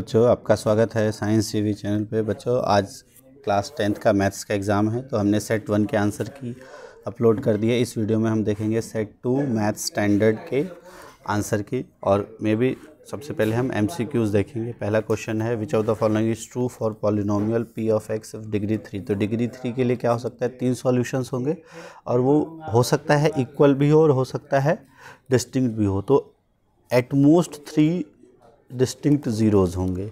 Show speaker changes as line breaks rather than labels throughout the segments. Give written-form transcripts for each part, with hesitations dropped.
बच्चों, आपका स्वागत है साइंस जीवी चैनल पे। बच्चों, आज क्लास 10th का मैथ्स का एग्ज़ाम है, तो हमने सेट 1 के आंसर की अपलोड कर दिए। इस वीडियो में हम देखेंगे सेट 2 मैथ्स स्टैंडर्ड के आंसर की, और मे भी सबसे पहले हम MCQs देखेंगे। पहला क्वेश्चन है, which of the following is true for polynomial p of x of degree 3। तो डिग्री 3 के लिए क्या हो सकता है, 3 सॉल्यूशंस होंगे, और वो हो सकता है इक्वल भी हो और हो सकता है डिस्टिंक्ट भी हो। तो एट मोस्ट 3 डिस्टिंक्ट ज़ीरोज़ होंगे,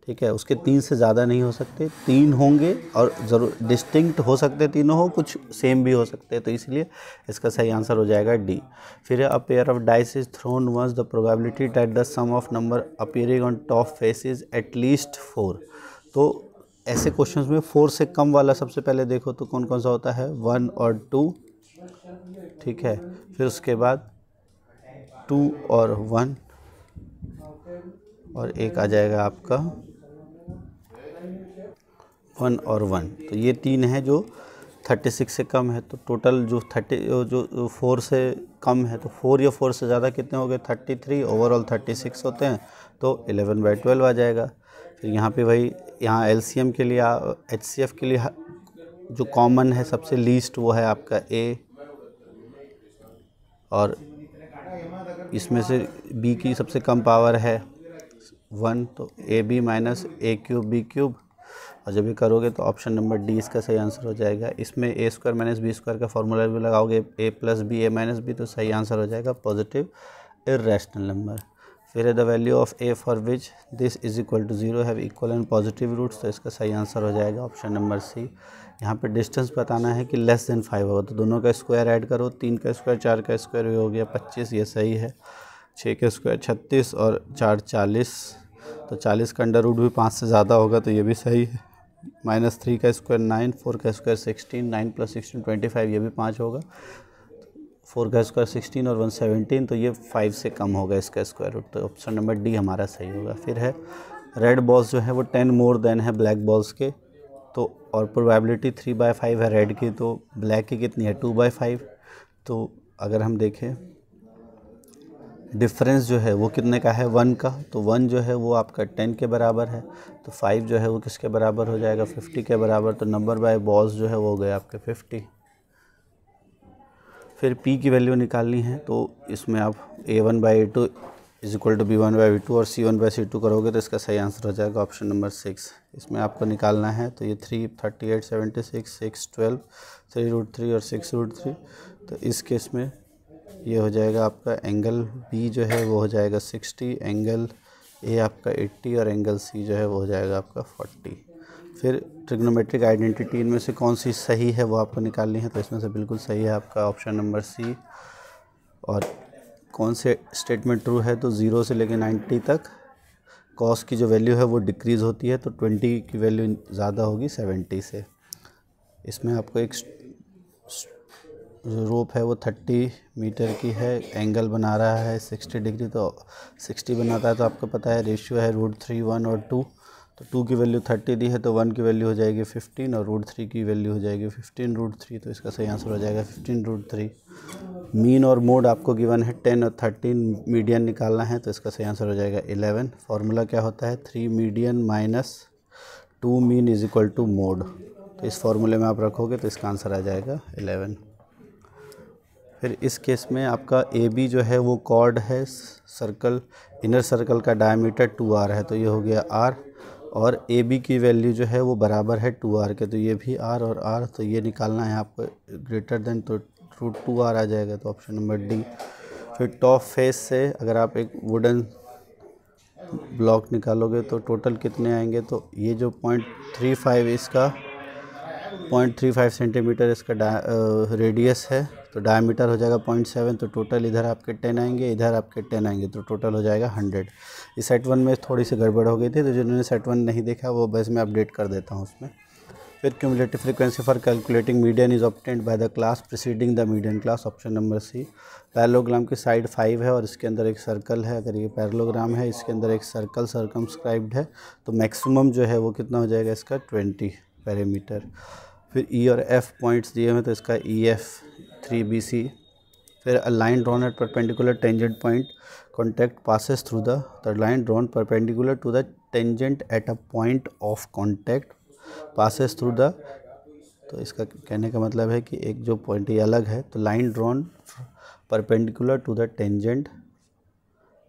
ठीक है। उसके 3 से ज़्यादा नहीं हो सकते, 3 होंगे और ज़रूर डिस्टिंक्ट हो सकते, तीनों हो, कुछ सेम भी हो सकते हैं, तो इसलिए इसका सही आंसर हो जाएगा डी। फिर a pair of dice is thrown once the probability that the sum of number appearing on top face is at least 4। तो ऐसे क्वेश्चंस में 4 से कम वाला सबसे पहले देखो तो कौन कौन सा होता है, 1 और 2, ठीक है। फिर उसके बाद 2 और 1, और एक आ जाएगा आपका 1 और 1। तो ये 3 है जो 36 से कम है। तो टोटल जो 4 से कम है, तो 4 या 4 से ज़्यादा कितने हो गए, 33। ओवरऑल 36 होते हैं, तो 11/12 आ जाएगा। फिर यहाँ पे भाई, यहाँ LCM के लिए HCF के लिए जो कॉमन है सबसे लीस्ट वो है आपका A, और इसमें से B की सबसे कम पावर है 1, तो AB माइनस A³ B³। और जब ये करोगे तो ऑप्शन नंबर डी इसका सही आंसर हो जाएगा। इसमें A² माइनस B² का फॉर्मूला भी लगाओगे, A plus B A minus B, तो सही आंसर हो जाएगा पॉजिटिव इर्रेशनल नंबर। फिर the value of A for which this is equal to 0 have equal and positive roots, तो इसका सही आंसर हो जाएगा ऑप्शन नंबर सी। यहाँ पे डिस्टेंस बताना है कि लेस देन 5 होगा, तो दोनों का स्क्वायर ऐड करो, 3 का स्क्वायर 4 का स्क्वायर भी हो गया 25, ये सही है। 6 का स्क्वायर 36 और 4 40, तो 40 का अंडर रूट भी 5 से ज़्यादा होगा, तो ये भी सही है। -3 का स्क्वायर 9, 4 का स्क्वायर 16, 9 + 16 25, ये भी 5 होगा। 4 का स्क्वायर 16 और 1 17, तो ये 5 से कम होगा इसका स्क्वायर रूट, तो ऑप्शन नंबर डी हमारा सही होगा। फिर है रेड बॉल्स जो है वो 10 मोर देन है ब्लैक बॉल्स के, तो और प्रोबेबिलिटी 3/5 है रेड की, तो ब्लैक की कितनी है 2/5। तो अगर हम देखें डिफरेंस जो है वो कितने का है, 1 का, तो 1 जो है वो आपका 10 के बराबर है, तो 5 जो है वो किसके बराबर हो जाएगा, 50 के बराबर। तो नंबर बाय बॉल्स जो है वो हो गए आपके 50। फिर P की वैल्यू निकालनी है, तो इसमें आप A1/A2 is equal to B1/B2 और C1/C2 करोगे, तो इसका सही आंसर हो जाएगा ऑप्शन नंबर 6। इसमें आपको निकालना है, तो ये 3 38 76 6 12 3√3 और 6√3, तो इस केस में ये हो जाएगा आपका एंगल B जो है वो हो जाएगा 60, एंगल A आपका 80 और एंगल C जो है वो हो जाएगा आपका 40। फिर ट्रिग्नोमेट्रिक आइडेंटिटी इनमें से कौन सी सही है वो आपको निकालनी है, तो इसमें से बिल्कुल सही है आपका ऑप्शन नंबर C। और कौन से स्टेटमेंट ट्रू है, तो 0 से लेकर 90 तक कॉस की जो वैल्यू है वो डिक्रीज़ होती है, तो 20 की वैल्यू ज़्यादा होगी 70 से। इसमें आपको एक जो रोप है वो 30 मीटर की है, एंगल बना रहा है 60 डिग्री, तो 60 बनाता है, तो आपको पता है रेशियो है √3 1 और 2, तो 2 की वैल्यू 30 दी है, तो 1 की वैल्यू हो जाएगी 15 और √3 की वैल्यू हो जाएगी 15√3, तो इसका सही आंसर हो जाएगा 15√3। मीन और मोड आपको गिवन है 10 और 13, मीडियन निकालना है, तो इसका सही आंसर हो जाएगा 11। फार्मूला क्या होता है, 3 median minus 2 mean is equal to mode, तो इस फार्मूले में आप रखोगे तो इसका आंसर आ जाएगा 11। फिर इस केस में आपका AB जो है वो कॉर्ड है सर्कल, इनर सर्कल का डायमीटर 2r है, तो ये हो गया r, और AB की वैल्यू जो है वो बराबर है 2r के, तो ये भी r और r, तो ये निकालना है आपको ग्रेटर देन, तो √2r आ जाएगा, तो ऑप्शन नंबर डी। फिर टॉप फेस से अगर आप एक वुडन ब्लॉक निकालोगे तो टोटल कितने आएंगे, तो ये जो 0.35 इसका 0.35 सेंटीमीटर इसका रेडियस है, तो डायमीटर हो जाएगा 0.7, तो टोटल इधर आपके 10 आएंगे, इधर आपके 10 आएंगे, तो टोटल हो जाएगा 100। इस सेट 1 में थोड़ी सी गड़बड़ हो गई थी, तो जिन्होंने सेट 1 नहीं देखा वो बस मैं अपडेट कर देता हूँ उसमें। फिर cumulative frequency for calculating median is obtained by the class preceding the median class, option number C. Parallelogram की साइड 5 है और इसके अंदर एक सर्कल है, अगर ये पैरेललोग्राम है इसके अंदर एक सर्कल सर्कमस्क्राइब्ड है, तो मैक्सिमम जो है वो कितना हो जाएगा इसका 20 पैरामीटर। फिर E और F पॉइंट्स दिए हुए, तो इसका EF 3BC फिर a line drawn at perpendicular tangent point contact passes through the line drawn perpendicular to the tangent at a point of contact passes through the. तो इसका कहने का मतलब है कि एक जो पॉइंट ये अलग है, तो line drawn perpendicular to the tangent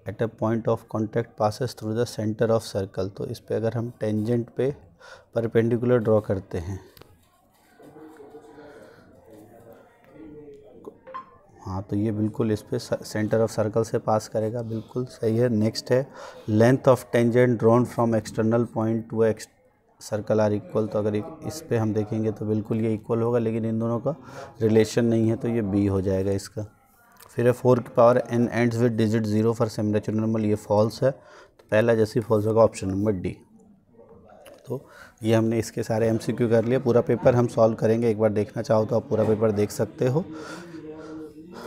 at a point of contact passes through the centre of circle. तो इस पे अगर हम टेंजेंट पे परपेंडिकुलर ड्रॉ करते हैं, हाँ, तो ये बिल्कुल इस पे सेंटर ऑफ सर्कल से पास करेगा, बिल्कुल सही है। नेक्स्ट है length of tangent drawn from external point to circle are equal. तो अगर इस पे हम देखेंगे तो बिल्कुल ये इक्वल होगा, लेकिन इन दोनों का रिलेशन नहीं है, तो ये बी हो जाएगा इसका। फिर है 4 की power n ends with digit 0 for semi natural number, ये फॉल्स है, तो पहला जैसे फॉल्स होगा ऑप्शन नंबर डी। तो ये हमने इसके सारे MCQ कर लिए। पूरा पेपर हम सॉल्व करेंगे, एक बार देखना चाहो तो आप पूरा पेपर देख सकते हो।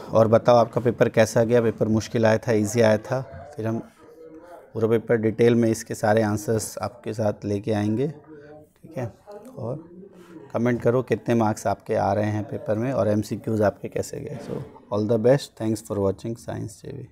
और बताओ आपका पेपर कैसा गया, पेपर मुश्किल आया था, इजी आया था? फिर हम पूरा पेपर डिटेल में इसके सारे आंसर्स आपके साथ लेके आएंगे, ठीक है। और कमेंट करो कितने मार्क्स आपके आ रहे हैं पेपर में और MCQs आपके कैसे गए। So all the best, thanks for watching science JV।